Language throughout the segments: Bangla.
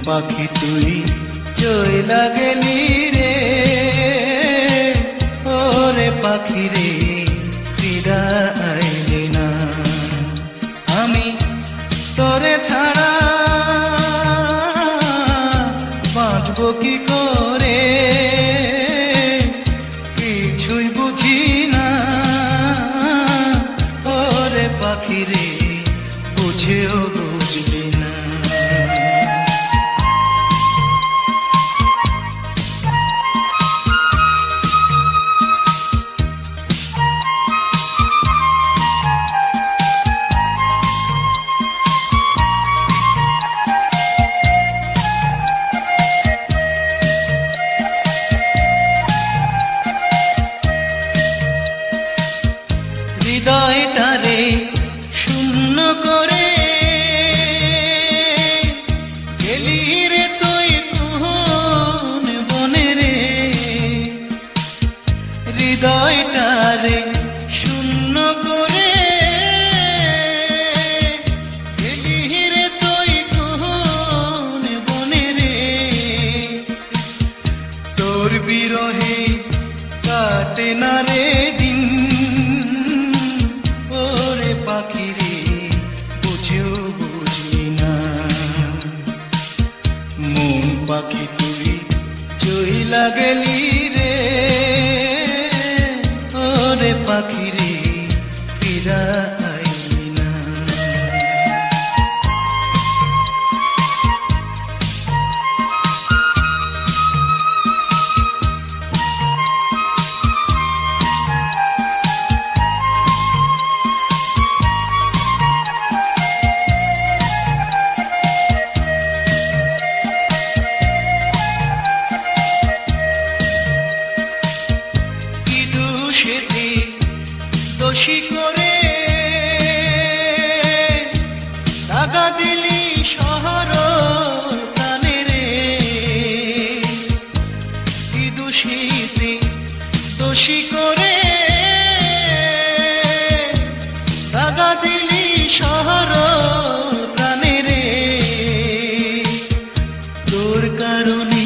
পাখি তুই চইলা গেলি রে, ওরে পাখি রে ফিরা আইলি না। আমি তোরে ছাড়া বাঁচবো কি করে, কিছুই বুঝি না। ওরে পাখি রে বুঝেও বুঝলি না। হৃদয়টারে শূন্য করে গেলি রে তুই কোন বনে রে। হৃদয়টারে শূন্য করে গেলি রে তুই কোন বনে রে। তোর বিরহে কাটে না রে দিন, পাখি রে বুঝেও বুঝলি না। মন পাখি তুই চইলা গেলি রে, ওরে পাখি রে ফিরা আইলি না। দোষী করে দাগা দিলি শহর প্রাণে রে। কি দোষীতে দোষী করে দাগা দিলি শহর প্রাণে রে। তোর কারণে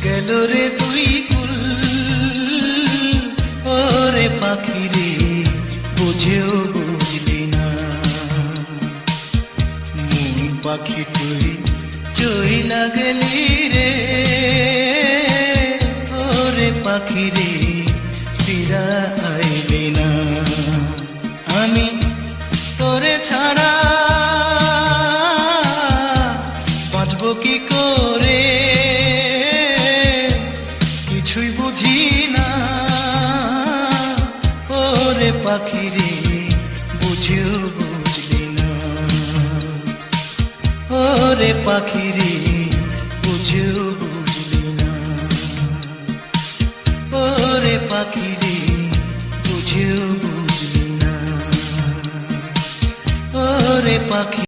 গেল রে তুই কুল, ওরে পাখি রে বুঝেও বুঝলি না। মন পাখি তুই চইলা গেলি রে, ওরে পাখি রে ফিরা আইলি না। আমি তোরে ছাড়া বাঁচবো কি করে, কিছুই বুঝি না। ওরে পাখি রে বুঝেও বুঝলি না। ওরে পাখি রে বুঝেও বুঝলি না। ওরে পাখি রে বুঝেও বুঝলি না। ওরে পাখি